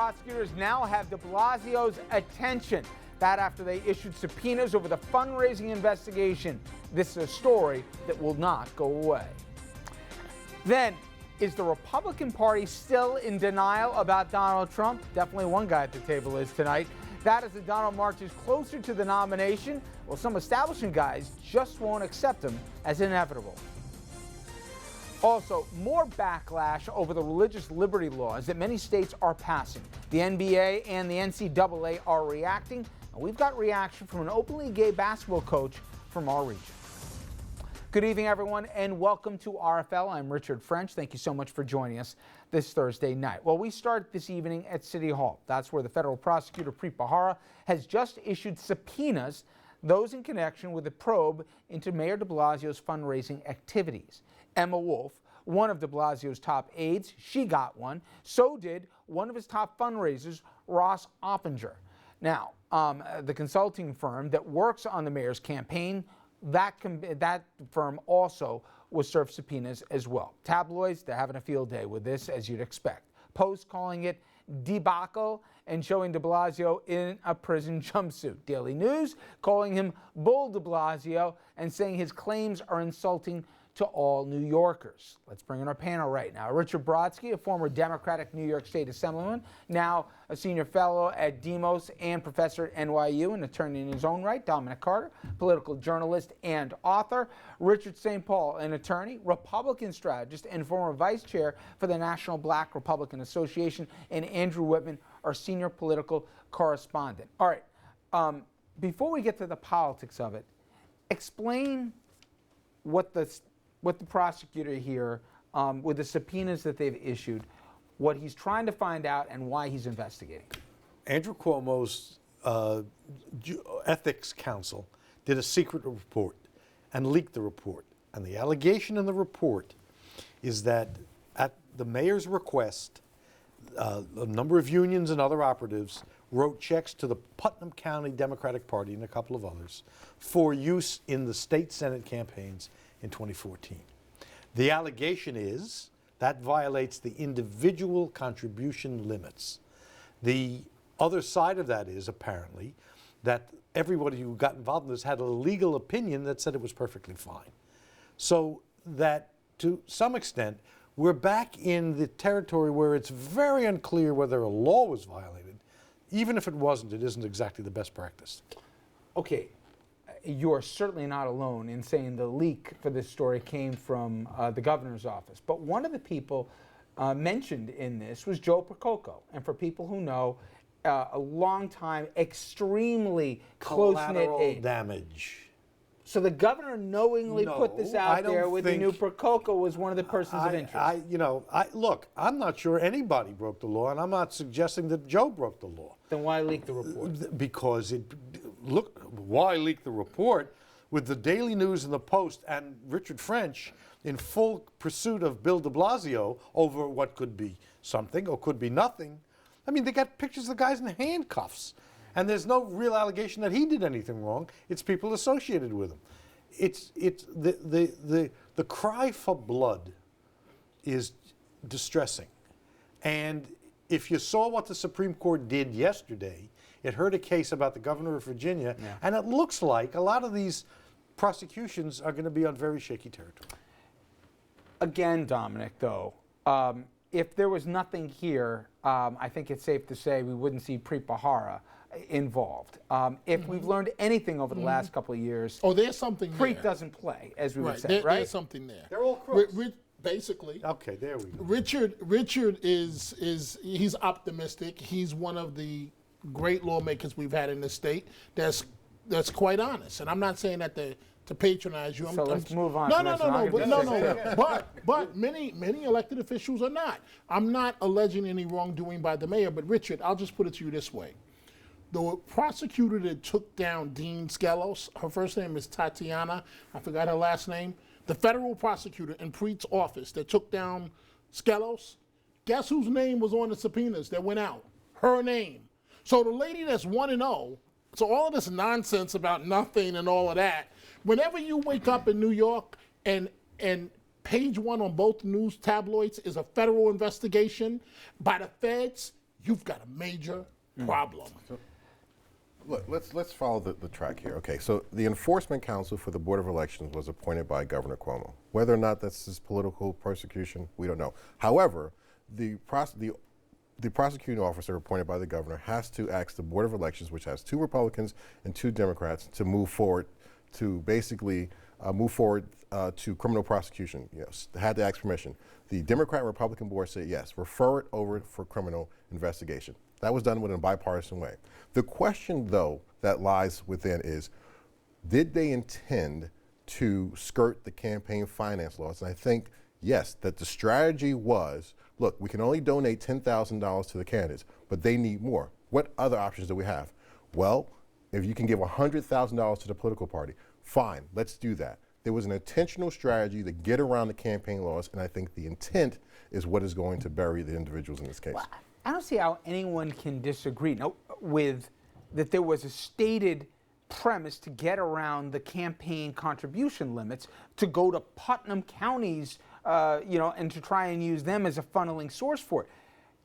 prosecutors now have de Blasio's attention. That after they issued subpoenas over the fundraising investigation. This is a story that will not go away. Then, is the Republican Party still in denial about Donald Trump? Definitely one guy at the table is tonight. That as the Donald marches closer to the nomination, well, some establishment guys just won't accept him as inevitable. Also, more backlash over the religious liberty laws that many states are passing. The NBA and the NCAA are reacting, and we've got reaction from an openly gay basketball coach from our region. Good evening, everyone, and welcome to RFL. I'm Richard French. Thank you so much for joining us this Thursday night. Well, we start this evening at City Hall. That's where the federal prosecutor, Preet Bharara, has just issued subpoenas, those in connection with a probe into Mayor de Blasio's fundraising activities. Emma Wolf, one of de Blasio's top aides, she got one. So did one of his top fundraisers, Ross Oppinger. Now, the consulting firm that works on the mayor's campaign, that firm also was served subpoenas as well. Tabloids, they're having a field day with this, as you'd expect. Post calling it debacle and showing de Blasio in a prison jumpsuit. Daily News calling him Bill de Blasio and saying his claims are insulting to all New Yorkers. Let's bring in our panel right now. Richard Brodsky, a former Democratic New York State Assemblyman, now a senior fellow at Demos and professor at NYU, an attorney in his own right. Dominic Carter, political journalist and author. Richard St. Paul, an attorney, Republican strategist, and former vice chair for the National Black Republican Association. And Andrew Whitman, our senior political correspondent. All right, before we get to the politics of it, explain what the prosecutor here, with the subpoenas that they've issued, what he's trying to find out and why he's investigating. Andrew Cuomo's ethics council did a secret report and leaked the report. And the allegation in the report is that at the mayor's request, a number of unions and other operatives wrote checks to the Putnam County Democratic Party and a couple of others for use in the state Senate campaigns in 2014. The allegation is that violates the individual contribution limits. The other side of that is apparently that everybody who got involved in this had a legal opinion that said it was perfectly fine. So that to some extent, we're back in the territory where it's very unclear whether a law was violated. Even if it wasn't, it isn't exactly the best practice. Okay. You're certainly not alone in saying the leak for this story came from the governor's office. But one of the people mentioned in this was Joe Percoco. And for people who know, a long time, extremely close-knit aide. Collateral damage. So the governor knowingly put this out there with the new Percoco was one of the persons of interest. Look, I'm not sure anybody broke the law, and I'm not suggesting that Joe broke the law. Then why leak the report? Because why leak the report with the Daily News and the Post and Richard French in full pursuit of Bill de Blasio over what could be something or could be nothing? I mean, they got pictures of the guys in handcuffs. And there's no real allegation that he did anything wrong. It's people associated with him. It's the cry for blood is distressing. And if you saw what the Supreme Court did yesterday, it heard a case about the governor of Virginia, and it looks like a lot of these prosecutions are going to be on very shaky territory. Again, Dominic, though, if there was nothing here, I think it's safe to say we wouldn't see Preet Bharara involved. If we've learned anything over the last couple of years, there's something there. Preet doesn't play, as we would say, right? There's something there. They're all crooks. Basically. Okay, there we go. Richard is he's optimistic. He's one of the great lawmakers we've had in this state that's quite honest. And I'm not saying that to patronize you. Let's move on. But many elected officials are not. I'm not alleging any wrongdoing by the mayor, but Richard, I'll just put it to you this way. The prosecutor that took down Dean Skelos, her first name is Tatiana, I forgot her last name, the federal prosecutor in Preet's office that took down Skelos, guess whose name was on the subpoenas that went out? Her name. So the lady that's 1-0, so all of this nonsense about nothing and all of that, whenever you wake up in New York and page one on both news tabloids is a federal investigation by the feds, you've got a major problem. Look, let's follow the track here. Okay, so the Enforcement Council for the Board of Elections was appointed by Governor Cuomo. Whether or not that's his political persecution, we don't know. However, the prosecuting officer appointed by the governor has to ask the Board of Elections, which has 2 Republicans and 2 Democrats, to move forward to basically to criminal prosecution. Yes, had to ask permission. The Democrat and Republican board said yes, refer it over for criminal investigation. That was done within a bipartisan way. The question, though, that lies within is, did they intend to skirt the campaign finance laws? And I think, yes, that the strategy was, look, we can only donate $10,000 to the candidates, but they need more. What other options do we have? Well, if you can give $100,000 to the political party, fine, let's do that. There was an intentional strategy to get around the campaign laws, and I think the intent is what is going to bury the individuals in this case. Well, I don't see how anyone can disagree with that there was a stated premise to get around the campaign contribution limits to go to Putnam counties, and to try and use them as a funneling source for it.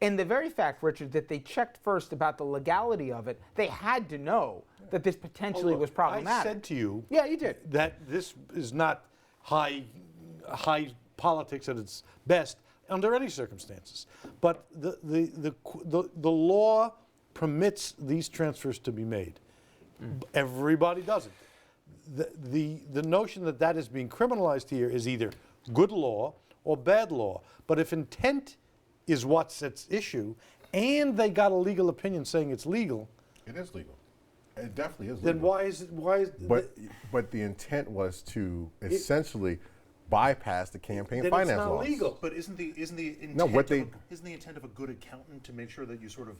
And the very fact, Richard, that they checked first about the legality of it, they had to know that this potentially was problematic. I said to you, yeah, you did, that this is not high politics at its best under any circumstances. But the law permits these transfers to be made. Everybody doesn't. The notion that that is being criminalized here is either good law or bad law. But if intent is what's at issue, and they got a legal opinion saying it's legal, It is legal. It definitely is legal. then why is it? But the intent was to essentially bypass the campaign then finance it's not laws. legal. But isn't the intent No, what they- isn't the intent of a good accountant to make sure that you sort of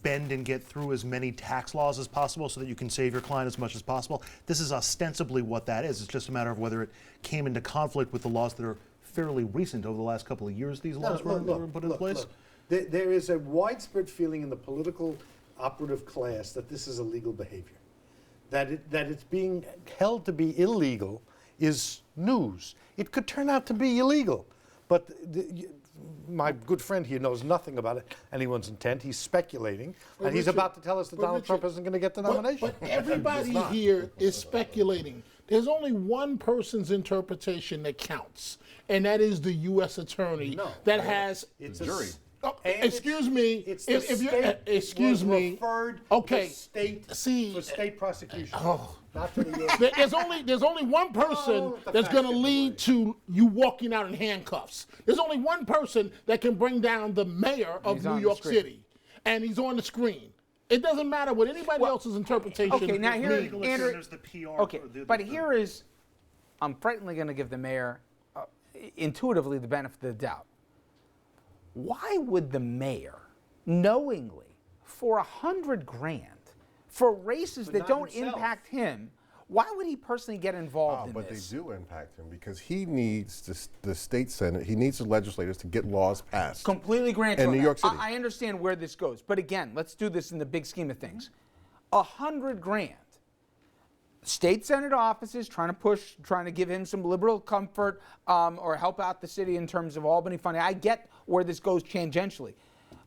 bend and get through as many tax laws as possible so that you can save your client as much as possible? This is ostensibly what that is. It's just a matter of whether it came into conflict with the laws that are fairly recent over the last couple of years. These laws were put in place. There is a widespread feeling in the political operative class that this is illegal behavior. That it's being held to be illegal is news. It could turn out to be illegal, but my good friend here knows nothing about anyone's intent. He's speculating, and he's Richard, about to tell us that Donald Trump isn't going to get the nomination. But everybody here is speculating. There's only one person's interpretation that counts, and that is the U.S. attorney that has. It's a jury. Oh, And excuse me. It's the If you're, state excuse was me. referred Okay. to state See. for state prosecution. Oh. Not to the There's only one person the that's facts going to get in the lead way. to you walking out in handcuffs. There's only one person that can bring down the mayor of He's on New the York screen. City, and he's on the screen. It doesn't matter what anybody else's interpretation. okay, now here- means. Andrew- There's the PR. Okay, but here is, I'm frighteningly going to give the mayor intuitively the benefit of the doubt. Why would the mayor knowingly, for $100,000, for races that not don't himself. impact him, why would he personally get involved in But this? they do impact him because he needs the state senate, he needs the legislators to get laws passed. Completely granted. In on New that. York City. I understand where this goes, but again, let's do this in the big scheme of things. $100,000. State Senate offices trying to give him some liberal comfort or help out the city in terms of Albany funding. I get where this goes tangentially,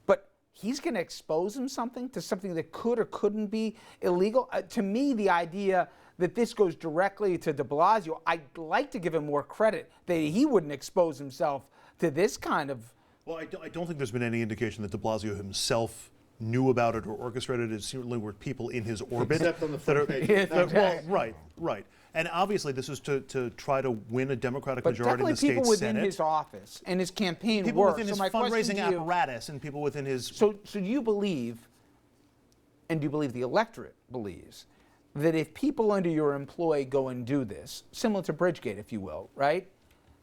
but he's going to expose him to something that could or couldn't be illegal. To me, the idea that this goes directly to de Blasio, I'd like to give him more credit that he wouldn't expose himself to this kind of. Well, I don't think there's been any indication that de Blasio himself knew about it or orchestrated it. Certainly were people in his orbit. Except on the that are- front page. Yes, that- exactly. well, right. And obviously this is to try to win a Democratic But majority in definitely the state people within Senate. his office and his campaign People work. within his so my question fundraising to you, apparatus and people within his... So do you believe, and do you believe the electorate believes, that if people under your employ go and do this, similar to Bridgegate, if you will, right,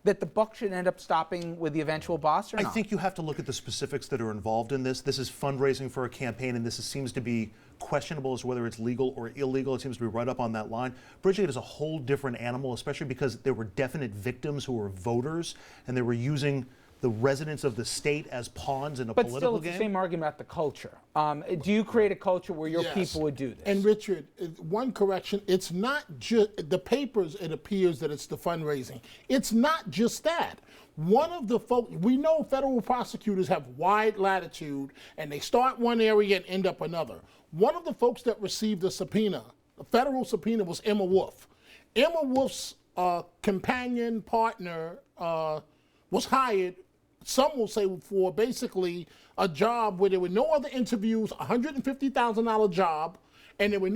that the buck should end up stopping with the eventual boss or I not? think you have to look at the specifics that are involved in this. This is fundraising for a campaign, and seems to be questionable as to whether it's legal or illegal. It seems to be right up on that line. Bridgegate is a whole different animal, especially because there were definite victims who were voters, and they were using the residents of the state as pawns in a But political still, it's game. the same argument about the culture. Do you create a culture where your Yes. people would do this? And Richard, one correction, it's not just the papers, it appears that it's the fundraising. It's not just that. One of the folks, we know federal prosecutors have wide latitude and they start one area and end up another. One of the folks that received a subpoena, a federal subpoena, was Emma Wolf. Emma Wolf's companion partner was hired, some will say, for basically a job where there were no other interviews, $150,000 job, and there were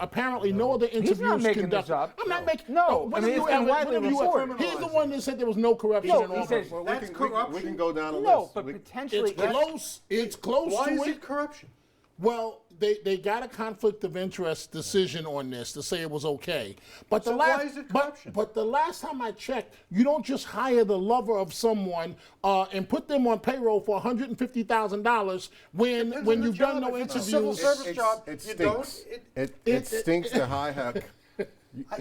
apparently no other interviews He's not making conducted. this up. I'm not making. No, when I mean, have you it's been ever- widely when have you reported. ever- He's the one that said there was no corruption No, in he office. says- Well, That's we corruption. can go down a No, list. but We- potentially It's close. It's close Why to is it. it corruption? Well, they got a conflict of interest decision on this to say it was okay. But So the why last, is it corruption? but the last time I checked, you don't just hire the lover of someone and put them on payroll for $150,000 when Depends on the you've done job. no If it's a civil interviews. service job, It you don't. stinks. It stinks to high heck.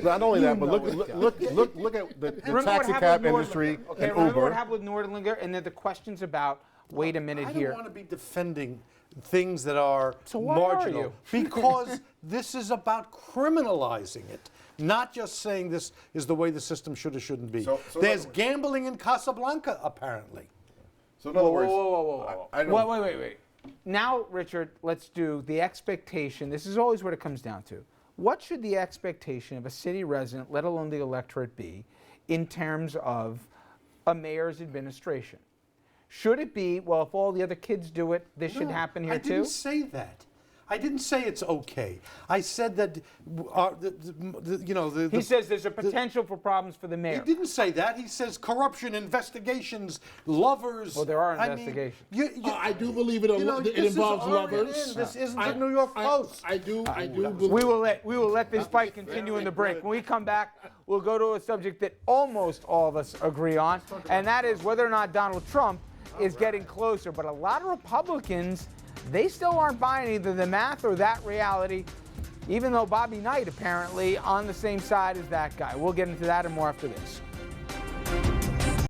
Not only that, but look at the Remember what taxi happened cab with industry Nordlinger, okay? and Remember what Uber. happened with Nordlinger, and then the questions about, wait a minute I here. don't want to be defending things that are So why are marginal you? because this is about criminalizing it, not just saying this is the way the system should or shouldn't be. So in There's other words- gambling in Casablanca, apparently. So in other words, Whoa. I don't- Wait. Now, Richard, let's do the expectation. This is always what it comes down to. What should the expectation of a city resident, let alone the electorate, be in terms of a mayor's administration? Should it be, well, if all the other kids do it, this should No, happen here I too? didn't say that. I didn't say it's okay. I said that, He says there's a potential for problems for the He mayor. didn't say that. He says corruption, investigations, lovers. Well, there are I mean, investigations. I do believe it this is involves already lovers. in. This isn't I- the New York Post. I do believe. We will let this fight continue in the break. When we come back, we'll go to a subject that almost all of us agree on, and that is whether or not Donald Trump is getting closer. But a lot of Republicans, they still aren't buying either the math or that reality, even though Bobby Knight apparently on the same side as that guy. We'll get into that and more after this.